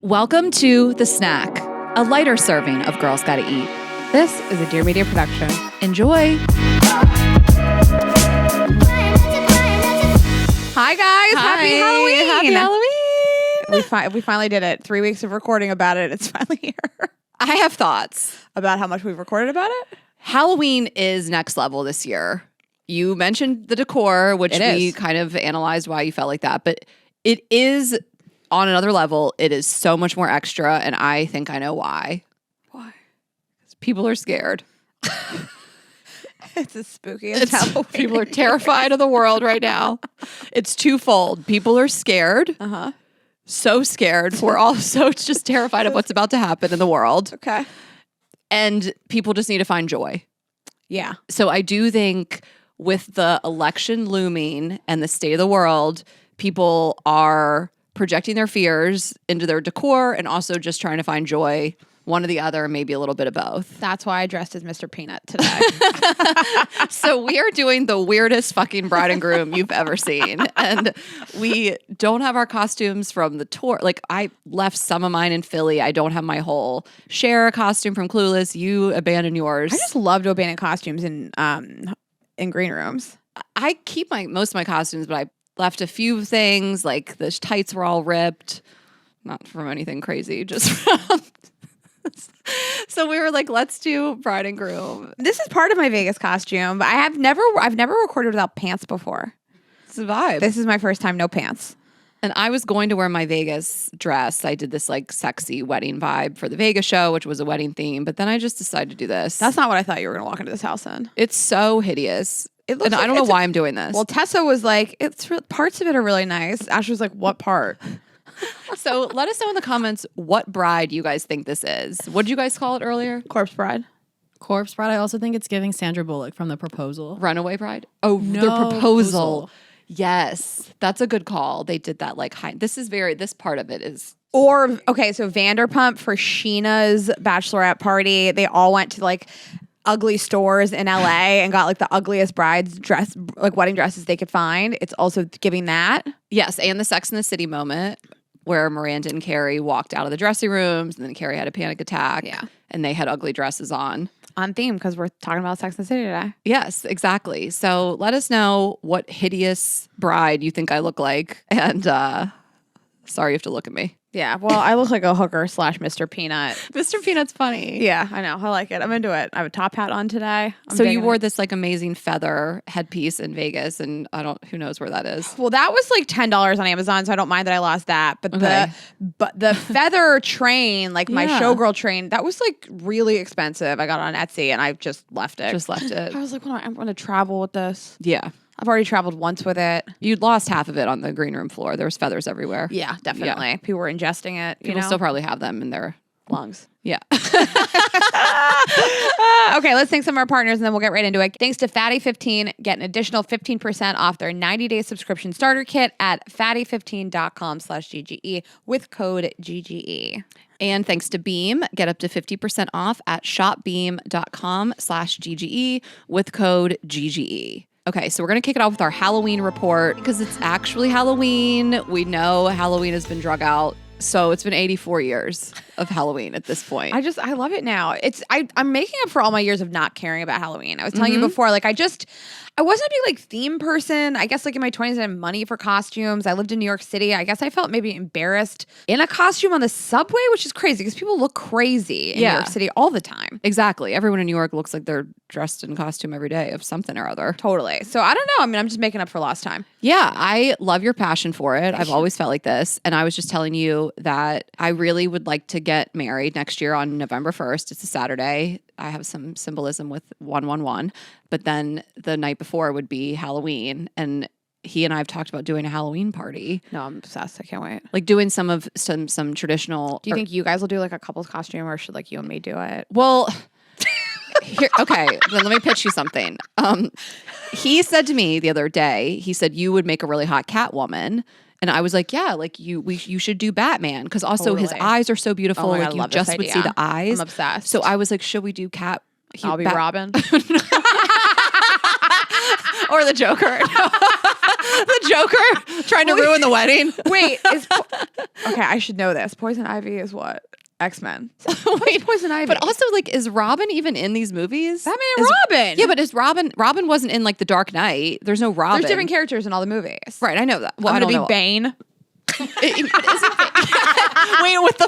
Welcome to The Snack, a lighter serving of Girls Gotta Eat. This is a Dear Media production. Enjoy. Hi, guys. Hi. Happy Halloween. Happy Halloween. We finally did it. 3 weeks of recording about it. It's finally here. I have thoughts. About how much we've recorded about it? Halloween is next level this year. You mentioned the decor, which we kind of analyzed why you felt like that, but it is on another level. It is so much more extra, and I think I know why. Why? 'Cause people are scared. It's as spooky as Halloween. People are terrified of the world right now. It's twofold. People are scared. Uh-huh. So scared. We're also just terrified of what's about to happen in the world. Okay. And people just need to find joy. Yeah. So I do think with the election looming and the state of the world, people are projecting their fears into their decor and also just trying to find joy, one or the other, maybe a little bit of both. That's why I dressed as Mr. Peanut today. So we are doing the weirdest fucking bride and groom you've ever seen. And we don't have our costumes from the tour. Like, I left some of mine in Philly. I don't have my whole Cher costume from Clueless. You abandoned yours. I just love to abandon costumes in green rooms. I keep most of my costumes, but I left a few things, like the tights were all ripped. Not from anything crazy, just from... So we were like, let's do bride and groom. This is part of my Vegas costume, but I've never recorded without pants before. It's a vibe. This is my first time no pants. And I was going to wear my Vegas dress. I did this like sexy wedding vibe for the Vegas show, which was a wedding theme. But then I just decided to do this. That's not what I thought you were going to walk into this house in. It's so hideous. It looks and like I don't know why I'm doing this. Well, Tessa was like, parts of it are really nice. Ashley was like, what part? So let us know in the comments what bride you guys think this is. What did you guys call it earlier? Corpse bride. Corpse bride. I also think it's giving Sandra Bullock from The Proposal. Runaway bride? Oh, No, The Proposal. Proposal. Yes. That's a good call. They did that like high. This part of it is. Or, okay, so Vanderpump for Sheena's bachelorette party. They all went to like ugly stores in LA and got like the ugliest wedding dresses they could find. It's also giving that. Yes, and the Sex and the City moment where Miranda and Carrie walked out of the dressing rooms and then Carrie had a panic attack. Yeah. And they had ugly dresses on. On theme because we're talking about Sex and the City today. Yes, exactly. So let us know what hideous bride you think I look like. And sorry you have to look at me. Yeah, well, I look like a hooker / Mr. Peanut. Mr. Peanut's funny. Yeah, I know. I like it. I'm into it. I have a top hat on today. So you wore this like amazing feather headpiece in Vegas, and who knows where that is. Well, that was like $10 on Amazon, so I don't mind that I lost that. But Okay. the feather train, like my Yeah. showgirl train, that was like really expensive. I got it on Etsy and I just left it. Just left it. I was like, well, I'm going to travel with this. Yeah. I've already traveled once with it. You lost half of it on the green room floor. There was feathers everywhere. Yeah, definitely. Yeah. People were ingesting it. People still probably have them in their lungs. Yeah. Okay, let's thank some of our partners and then we'll get right into it. Thanks to Fatty15. Get an additional 15% off their 90-day subscription starter kit at fatty15.com/GGE with code GGE. And thanks to Beam, get up to 50% off at shopbeam.com/GGE with code GGE. Okay, so we're going to kick it off with our Halloween report because it's actually Halloween. We know Halloween has been drug out. So it's been 84 years of Halloween at this point. I love it now. I'm making up for all my years of not caring about Halloween. I was telling you before, like I wasn't a big like theme person. I guess like in my 20s I had money for costumes. I lived in New York City. I guess I felt maybe embarrassed in a costume on the subway, which is crazy because people look crazy in New York City all the time. Exactly. Everyone in New York looks like they're dressed in costume every day of something or other. Totally. So I don't know. I mean, I'm just making up for lost time. Yeah, I love your passion for it. I've always felt like this. And I was just telling you that I really would like to get married next year on November 1st. It's a Saturday. I have some symbolism with 111. But then the night before would be Halloween. And he and I have talked about doing a Halloween party. No, I'm obsessed. I can't wait. Like doing some traditional. Do you think you guys will do like a couple's costume or should like you and me do it? Well, okay, then let me pitch you something. He said to me the other day, he said, you would make a really hot Catwoman. And I was like, yeah, like you should do Batman because also his eyes are so beautiful. Oh my like God, you love just this would idea. see the eyes. I'm obsessed. So I was like, should we do I'll be Robin. or the Joker? The Joker trying to ruin the wedding. Wait, okay, I should know this. Poison Ivy is what? X-Men. Wait, Poison Ivy. but also, like, is Robin even in these movies? Batman and Robin. Yeah, but is Robin wasn't in, like, The Dark Knight. There's no Robin. There's different characters in all the movies. Right, I know that. Well, I'm I don't gonna know. be Bane. Wait, with the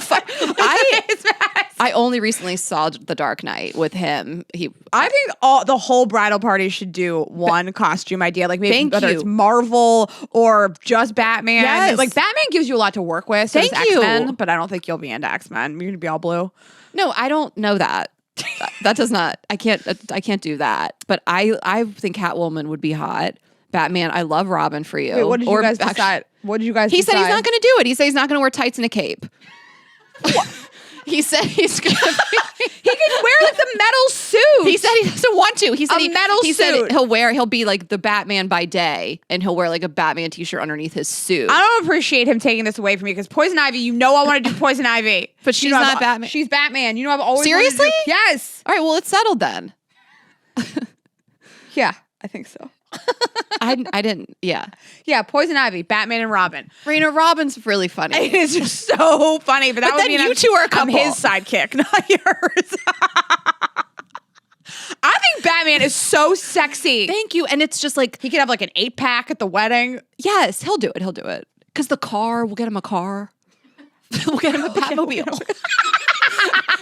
I only recently saw The Dark Knight with him. I think the whole bridal party should do one costume idea, like maybe Thank whether you. it's Marvel or just Batman. Yes. Like Batman gives you a lot to work with. So Thank does you. X-Men, but I don't think you'll be into X-Men. You're gonna be all blue. No, I don't know that. That does not. I can't do that. But I think Catwoman would be hot. Batman, I love Robin for you. Wait, what did you guys actually, decide? What did you guys He decide? said he's not going to do it. He said he's not going to wear tights and a cape. He said he's going to. He can wear like the metal suit. He said he doesn't want to. He said metal said suit. he'll be like the Batman by day, and he'll wear like a Batman t-shirt underneath his suit. I don't appreciate him taking this away from me because Poison Ivy, you know I want to do Poison Ivy. But she's You know not Batman. She's Batman. You know I've always wanted to do- Seriously? Yes. All right, well, it's settled then. Yeah, I think so. I didn't. Yeah, Yeah, Poison Ivy, Batman and Robin. Raina Robin's really funny. It's just so funny. But that But would then mean you I'm- two are a I'm couple. his sidekick, not yours. I think Batman is so sexy. Thank you. And it's just like, He could have like an 8-pack at the wedding. yes, he'll do it. He'll do it. Because the car, we'll get him a car. We'll get him a Batmobile.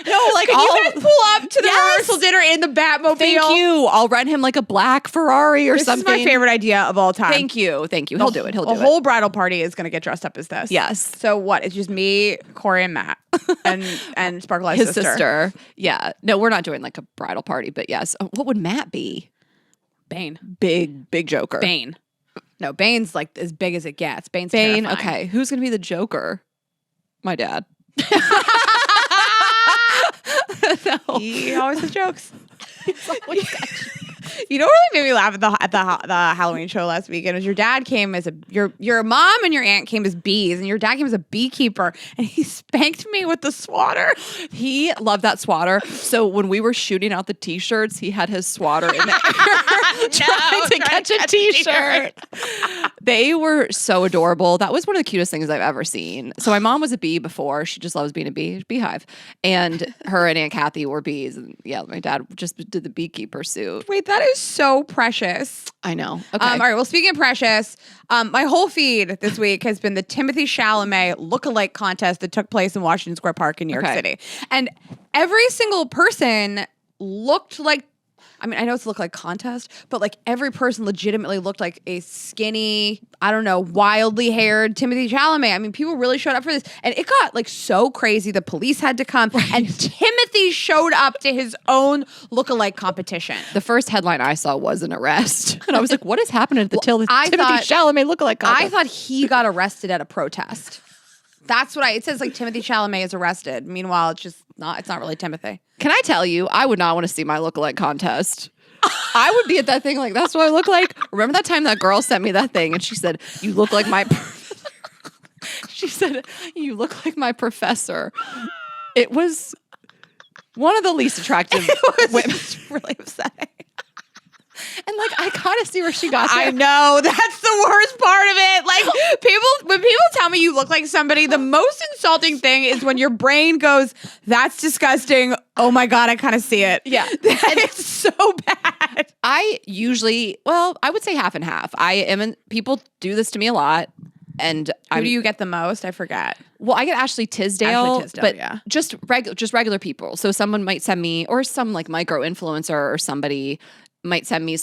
No, like Can you guys pull up to the Yes. rehearsal dinner in the Batmobile? Thank you. I'll rent him like a black Ferrari or This something. is my favorite idea of all time. Thank you. Thank you. He'll do it. He'll do The it. whole bridal party is going to get dressed up as this. Yes. So what? It's just me, Corey, and Matt, and Sparkle Eye's His sister. Yeah. No, we're not doing like a bridal party, but yes. What would Matt be? Bane. Big Joker. Bane. No, Bane's like as big as it gets. Bane's Bane. terrifying. Okay. Who's going to be the Joker? My dad. No. He always has jokes. You know what really made me laugh at the Halloween show last weekend was your dad came as your mom and your aunt came as bees and your dad came as a beekeeper and he spanked me with the swatter. He loved that swatter. So when we were shooting out the t-shirts, he had his swatter in there trying to catch a t-shirt. They were so adorable. That was one of the cutest things I've ever seen. So my mom was a bee before. She just loves being a bee, beehive. And her and Aunt Kathy were bees. And yeah, my dad just did the beekeeper suit. Wait, that is so precious. I know. Okay. All right. Well, speaking of precious, my whole feed this week has been the Timothee Chalamet lookalike contest that took place in Washington Square Park in New York City. And every single person looked like, I mean, I know it's a look-like contest, but like every person legitimately looked like a skinny, I don't know, wildly haired Timothee Chalamet. I mean, people really showed up for this. And it got like so crazy. The police had to come and Timothy showed up to his own look-alike competition. The first headline I saw was an arrest. And I was like, what is happening at the Timothee thought- Chalamet lookalike contest? I thought he got arrested at a protest. That's what it says like Timothee Chalamet is arrested. Meanwhile, it's not really Timothy. Can I tell you, I would not want to see my lookalike contest. I would be at that thing like, that's what I look like. Remember that time that girl sent me that thing and she said, you look like my... She said, you look like my professor. It was one of the least attractive women. Really upsetting. And like, I kind of see where she got there. I know. That's the worst part of it. Like when people tell me you look like somebody, the most insulting thing is when your brain goes, that's disgusting. Oh my God, I kind of see it. Yeah. It's so bad. I usually, I would say half and half. People do this to me a lot. And Who do you get the most? I forget. Well, I get Ashley Tisdale, but yeah. just regular people. So someone might send me, or some like micro influencer or somebody might send me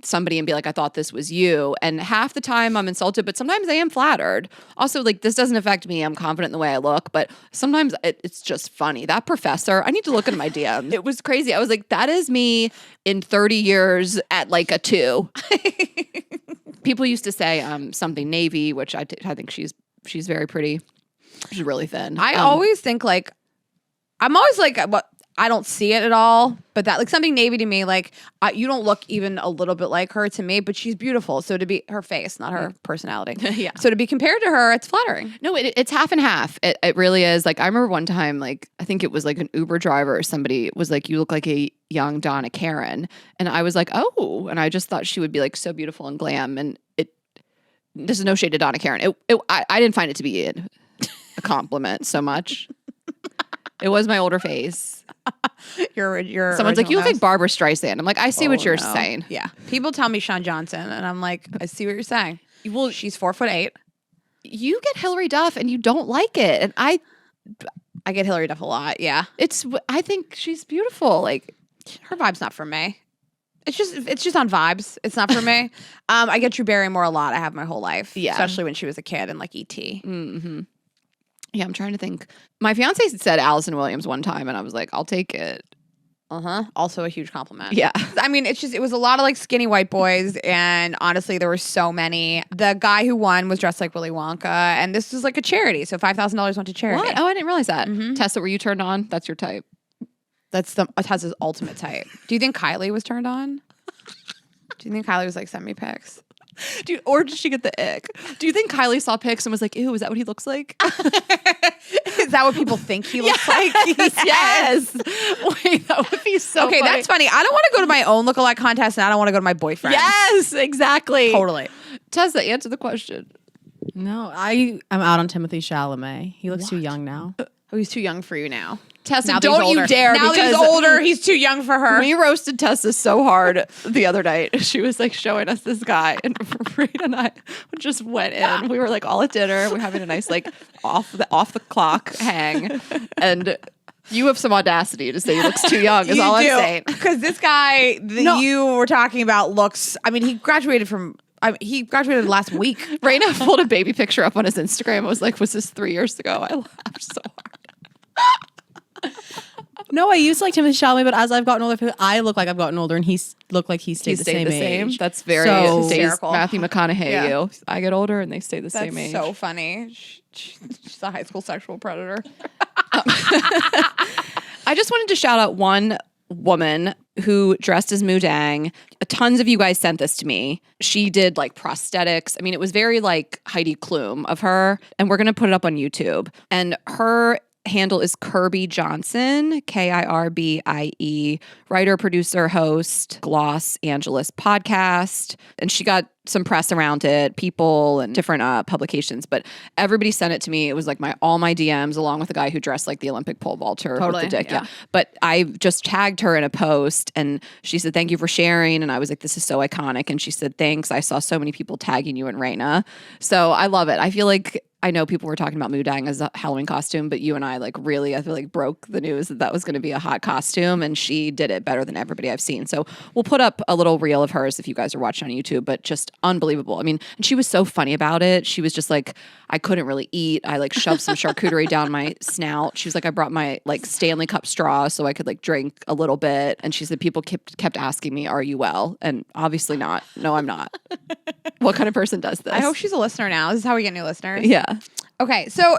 somebody and be like, I thought this was you. And half the time I'm insulted, but sometimes I am flattered. Also, like, this doesn't affect me. I'm confident in the way I look, but sometimes it's just funny. That professor, I need to look into my DMs. It was crazy. I was like, that is me in 30 years at like a 2. People used to say something Navy, which I think she's very pretty. She's really thin. I always think like, I'm always like, what? I don't see it at all, but that like something Navy to me, like you don't look even a little bit like her to me, but she's beautiful. So to be her face, not her personality. Yeah. So to be compared to her, it's flattering. No, it's half and half. It really is. Like, I remember one time, like, I think it was like an Uber driver or somebody was like, you look like a young Donna Karen. And I was like, oh, and I just thought she would be like so beautiful and glam. And this is no shade to Donna Karen. I didn't find it to be a compliment so much. It was my older face. Your Someone's like, you look nose. like Barbara Streisand. I'm like, I see what you're no. saying. Yeah. People tell me Sean Johnson, and I'm like, I see what you're saying. Well, She's 4'8". you get Hillary Duff and you don't like it. And I get Hillary Duff a lot. Yeah. I think she's beautiful. Like, Her vibe's not for me. It's just on vibes. It's not for me. I get Drew Barrymore a lot. I have my whole life. Yeah. Especially when she was a kid and like E.T. mm-hmm. Yeah, I'm trying to think. My fiance said Allison Williams one time, and I was like, I'll take it. Also a huge compliment. Yeah. I mean, it was a lot of like skinny white boys, and honestly, there were so many. The guy who won was dressed like Willy Wonka, and this was like a charity, so $5,000 went to charity. What? Oh, I didn't realize that. Mhm. Tessa, were you turned on? That's your type. That's Tessa's ultimate type. Do you think Kylie was turned on? Do you think Kylie was like, send me pics? Dude, or did she get the ick? Do you think Kylie saw pics and was like, ew, is that what he looks like? Is that what people think he looks like? Yes. Wait, that would be so Okay, funny. that's funny. I don't want to go to my own lookalike contest, and I don't want to go to my boyfriend. Yes, exactly. Totally. Tessa, answer the question. No, I'm out on Timothee Chalamet. He looks too young now. Oh, he's too young for you now. Tessa, Now that he's don't you older. dare. Now that he's because older, he's too young for her. we roasted Tessa so hard the other night. She was like showing us this guy, and Rita and I just went in. We were like all at dinner. We're having a nice like off the clock hang, and you have some audacity to say he looks too young. Is all I'm saying. Because this guy that you were talking about looks. I mean, he graduated last week. Raina pulled a baby picture up on his Instagram. I was like, was this 3 years ago? I laughed so hard. No, I used to like Timothee Chalamet, but as I've gotten older, I look like I've gotten older, and he's looked like he stayed the same age. That's very So- hysterical. Matthew McConaughey. Yeah. You. I get older and they stay the That's same age. so funny. She's a high school sexual predator. I just wanted to shout out one woman who dressed as Mudang. Tons of you guys sent this to me. She did like prosthetics. I mean, it was very like Heidi Klum of her. And we're going to put it up on YouTube. And her handle is Kirby Johnson, Kirbie, writer, producer, host, Los Angeles podcast. And she got some press around it, people and different publications, but everybody sent it to me. It was like all my DMs, along with the guy who dressed like the Olympic pole vaulter Totally, with the dick. yeah. But I just tagged her in a post, and she said, "Thank you for sharing." And I was like, "This is so iconic." And she said, "Thanks. I saw so many people tagging you and Raina." So I love it. I feel like I know people were talking about Mudang as a Halloween costume, but you and I like really, I feel like broke the news that was going to be a hot costume, and she did it better than everybody I've seen. So we'll put up a little reel of hers if you guys are watching on YouTube, but just unbelievable. I mean, and she was so funny about it. She was just like, I couldn't really eat. I like shoved some charcuterie down my snout. She was like, I brought my like Stanley Cup straw so I could like drink a little bit. And she said, people kept asking me, are you well? And obviously not. No, I'm not. What kind of person does this? I hope she's a listener now. This is how we get new listeners. Yeah. Okay, so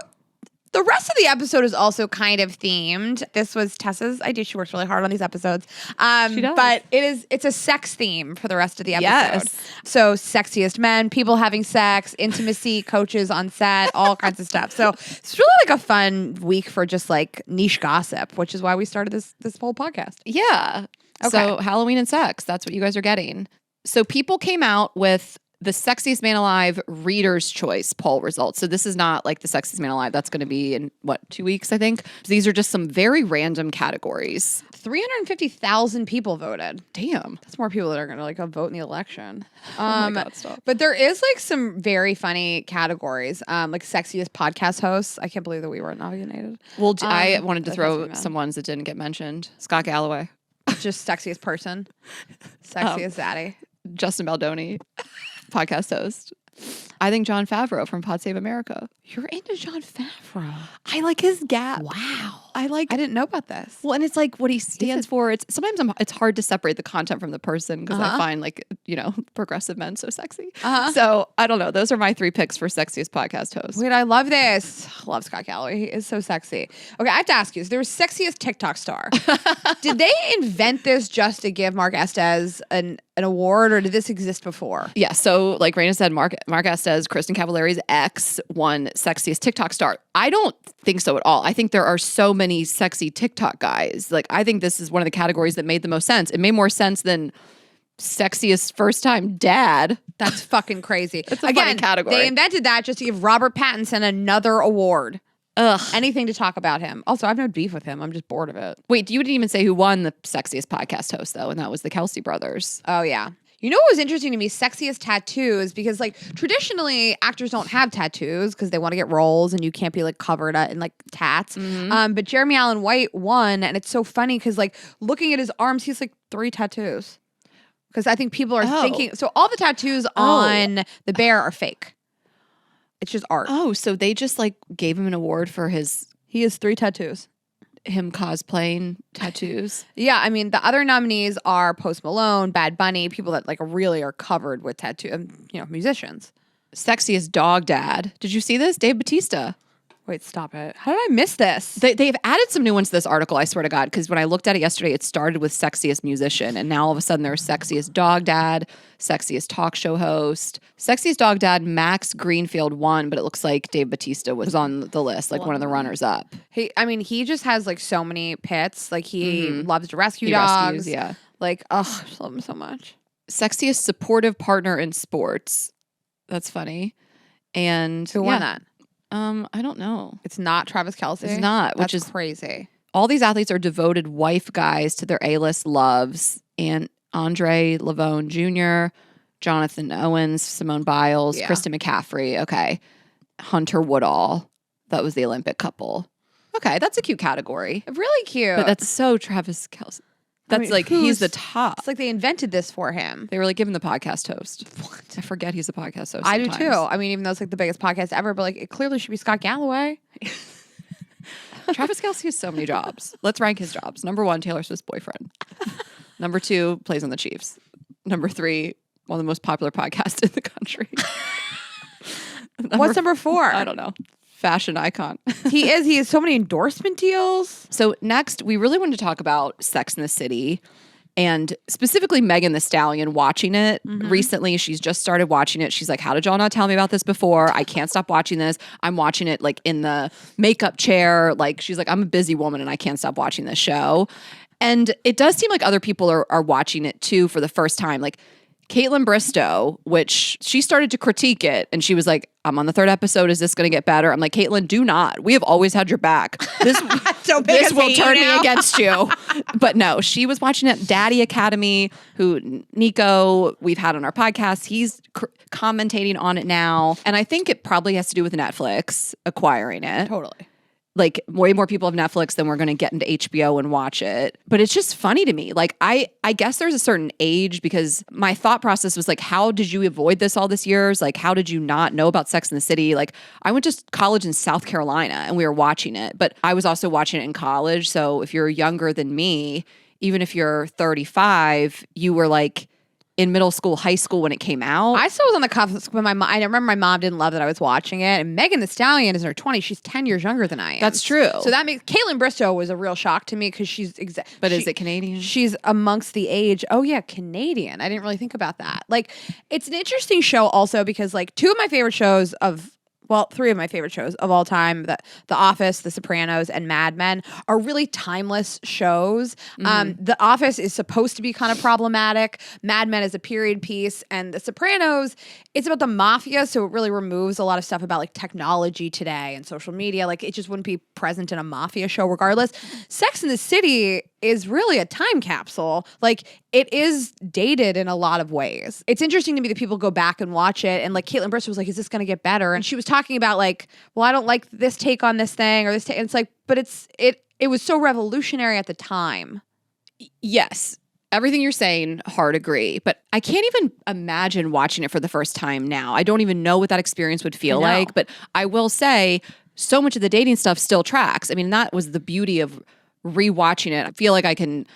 the rest of the episode is also kind of themed. This was Tessa's idea. She works really hard on these episodes. She does. But it's a sex theme for the rest of the episode. Yes. So sexiest men, people having sex, intimacy, coaches on set, all kinds of stuff. So it's really like a fun week for just like niche gossip, which is why we started this whole podcast. Yeah. Okay. So Halloween and sex, that's what you guys are getting. So people came out with the Sexiest Man Alive Reader's Choice poll results. So this is not like the Sexiest Man Alive. That's going to be in, 2 weeks, I think. These are just some very random categories. 350,000 people voted. Damn. That's more people that are going to like go vote in the election. Oh my God, stop. But there is like some very funny categories, like sexiest podcast hosts. I can't believe that we weren't nominated. Well, I wanted to that throw hasn't been. some ones that didn't get mentioned. Scott Galloway, Just sexiest person, sexiest daddy. Justin Baldoni, podcast host. I think Jon Favreau from Pod Save America. You're into Jon Favreau. I like his gap. Wow. I didn't know about this. Well, and it's like what he stands for. It's sometimes it's hard to separate the content from the person because I find like, progressive men so sexy. So I don't know. Those are my 3 picks for sexiest podcast host. Wait, I love this. I love Scott Galloway. He is so sexy. Okay, I have to ask you. So there was sexiest TikTok star. Did they invent this just to give Mark Estes an award, or did this exist before? Yeah. So like Raina said, Mark Estes, Kristen Cavallari's ex, won sexiest TikTok star. I don't think so at all. I think there are so many sexy TikTok guys. Like I think this is one of the categories that made the most sense. It made more sense than sexiest first-time dad. That's fucking crazy. That's a funny category. They invented that just to give Robert Pattinson another award. Ugh. Anything to talk about him. Also, I have no beef with him. I'm just bored of it. Wait, you didn't even say who won the sexiest podcast host, though, and that was the Kelsey brothers. Oh, yeah. You know what was interesting to me? Sexiest tattoos, because like traditionally actors don't have tattoos because they want to get roles and you can't be like covered in like tats. But Jeremy Allen White won, and it's so funny because like looking at his arms, he's like 3 tattoos. Because I think people are thinking, so all the tattoos on the bear are fake. It's just art. Oh, so they just like gave him an award for He has 3 tattoos. him cosplaying tattoos. Yeah, I mean, the other nominees are Post Malone, Bad Bunny, people that like really are covered with tattoo, musicians. Sexiest dog dad. Did you see this? Dave Bautista. Wait, stop it. How did I miss this? They've added some new ones to this article, I swear to God, because when I looked at it yesterday, it started with sexiest musician, and now all of a sudden there's sexiest dog dad, sexiest talk show host. Sexiest dog dad, Max Greenfield won, but it looks like Dave Bautista was on the list, like one of the runners up. He just has like so many pits. Like he loves to rescue He dogs. rescues, yeah. Like, I just love him so much. Sexiest supportive partner in sports. That's funny. And Who won that? I don't know. It's not Travis Kelce. It's not, which That's is crazy. All these athletes are devoted wife guys to their A-list loves. And Andre Lavone Jr., Jonathan Owens, Simone Biles, Kristen McCaffrey. Okay. Hunter Woodall. That was the Olympic couple. Okay, that's a cute category. Really cute. But that's so Travis Kelce. That's he's the top. It's like they invented this for him. They were like, give him the podcast host. What? I forget he's the podcast host. I do too. I mean, even though it's like the biggest podcast ever, but like it clearly should be Scott Galloway. Travis Kelce has so many jobs. Let's rank his jobs. Number 1, Taylor Swift's boyfriend. Number 2, plays on the Chiefs. Number 3, one of the most popular podcasts in the country. What's number 4? I don't know. Fashion icon. He has so many endorsement deals. So next, we really wanted to talk about Sex in the City and specifically Megan Thee Stallion watching it recently. She's just started watching it. She's like, how did y'all not tell me about this before? I can't stop watching this. I'm watching it like in the makeup chair. Like she's like, I'm a busy woman and I can't stop watching this show. And it does seem like other people are watching it too for the first time. Like Caitlin Bristow, which she started to critique it and she was like, I'm on the 3rd episode. Is this going to get better? I'm like, Caitlin, do not. We have always had your back. This will turn me against you. But no, she was watching it. Daddy Academy, who Nico, we've had on our podcast. He's commentating on it now. And I think it probably has to do with Netflix acquiring it. Totally. Like way more people have Netflix than we're going to get into HBO and watch it. But it's just funny to me. Like I guess there's a certain age because my thought process was like, how did you avoid this all these years? Like, how did you not know about Sex in the City? Like I went to college in South Carolina and we were watching it, but I was also watching it in college. So if you're younger than me, even if you're 35, you were like in middle school, high school when it came out. I still was on the cusp when I remember my mom didn't love that I was watching it. And Megan Thee Stallion is in her 20s. She's 10 years younger than I am. That's true. So that makes Caitlin Bristow was a real shock to me because she's But is it Canadian? She's amongst the age. Oh yeah, Canadian. I didn't really think about that. Like it's an interesting show also because like 2 of my favorite shows of 3 of my favorite shows of all time, The Office, The Sopranos, and Mad Men, are really timeless shows. The Office is supposed to be kind of problematic. Mad Men is a period piece. And The Sopranos, it's about the mafia, so it really removes a lot of stuff about like technology today and social media. Like it just wouldn't be present in a mafia show regardless. Sex in the City is really a time capsule. Like it is dated in a lot of ways. It's interesting to me that people go back and watch it and like Caitlin Bristow was like, is this going to get better? And she was talking about like, well, I don't like this take on this thing or this take. And it's like, but it was so revolutionary at the time. Yes. Everything you're saying, hard agree. But I can't even imagine watching it for the first time now. I don't even know what that experience would feel like. But I will say so much of the dating stuff still tracks. I mean, that was the beauty of rewatching it. I feel like I can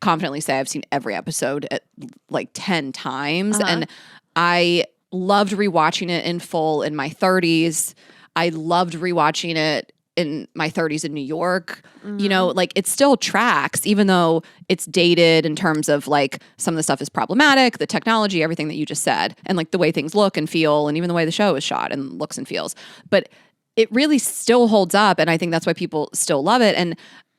confidently say I've seen every episode at like 10 times. And I loved rewatching it in full in my 30s. I loved rewatching it in my 30s in New York. You know, like it still tracks, even though it's dated in terms of like some of the stuff is problematic, the technology, everything that you just said, and like the way things look and feel, and even the way the show is shot and looks and feels. But it really still holds up. And I think that's why people still love it. And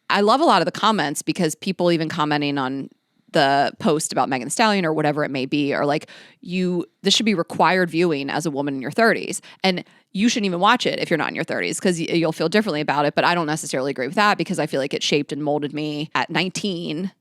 I love a lot of the comments because people even commenting on the post about Megan Thee Stallion or whatever it may be, or like this should be required viewing as a woman in your 30s. And you shouldn't even watch it if you're not in your 30s because you'll feel differently about it. But I don't necessarily agree with that because I feel like it shaped and molded me at 19,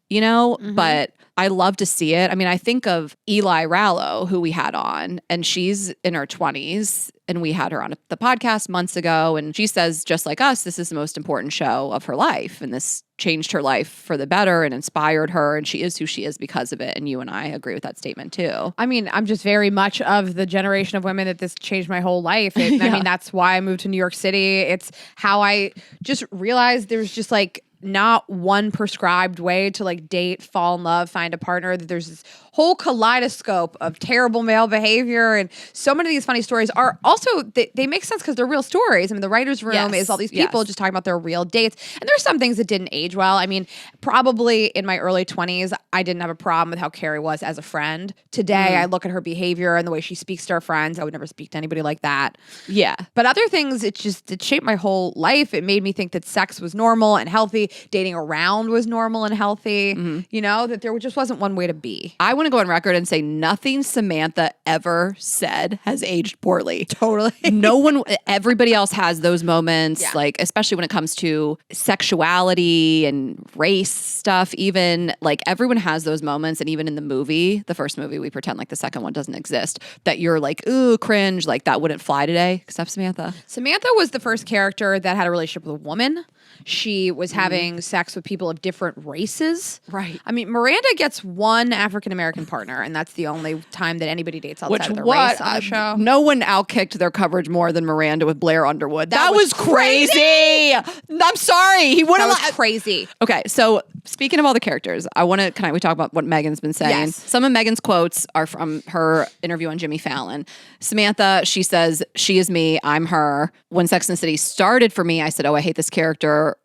you know? But I love to see it. I mean, I think of Eli Rallo, who we had on, and she's in her 20s, and we had her on the podcast months ago, and she says, just like us, this is the most important show of her life, and this changed her life for the better and inspired her, and she is who she is because of it, and you and I agree with that statement, too. I mean, I'm just very much of the generation of women that this changed my whole life. I mean, that's why I moved to New York City. It's how I just realized there's just like not one prescribed way to like date, fall in love, find a partner, that there's this whole kaleidoscope of terrible male behavior. And so many of these funny stories are also, they make sense because they're real stories. I mean, the writer's room is all these people just talking about their real dates. And there's some things that didn't age well. I mean, probably in my early 20s, I didn't have a problem with how Carrie was as a friend. Today, I look at her behavior and the way she speaks to her friends. I would never speak to anybody like that. Yeah. But other things, it shaped my whole life. It made me think that sex was normal and healthy. Dating around was normal and healthy. You know, that there just wasn't one way to be. I want to go on record and say nothing Samantha ever said has aged poorly. Totally. No one, everybody else has those moments, like, especially when it comes to sexuality and race stuff, even like everyone has those moments. And even in the movie, the first movie, we pretend like the second one doesn't exist, that you're like, ooh, cringe, like that wouldn't fly today, except Samantha. Samantha was the first character that had a relationship with a woman. She was having sex with people of different races. Right. I mean, Miranda gets one African-American partner, and that's the only time that anybody dates outside of their race on the show. No one outkicked their coverage more than Miranda with Blair Underwood. That was crazy. I'm sorry. He wouldn't. That was crazy. Okay, so speaking of all the characters, can we talk about what Megan's been saying? Yes. Some of Megan's quotes are from her interview on Jimmy Fallon. Samantha, she says, she is me, I'm her. When Sex and the City started for me, I said, oh, I hate this character,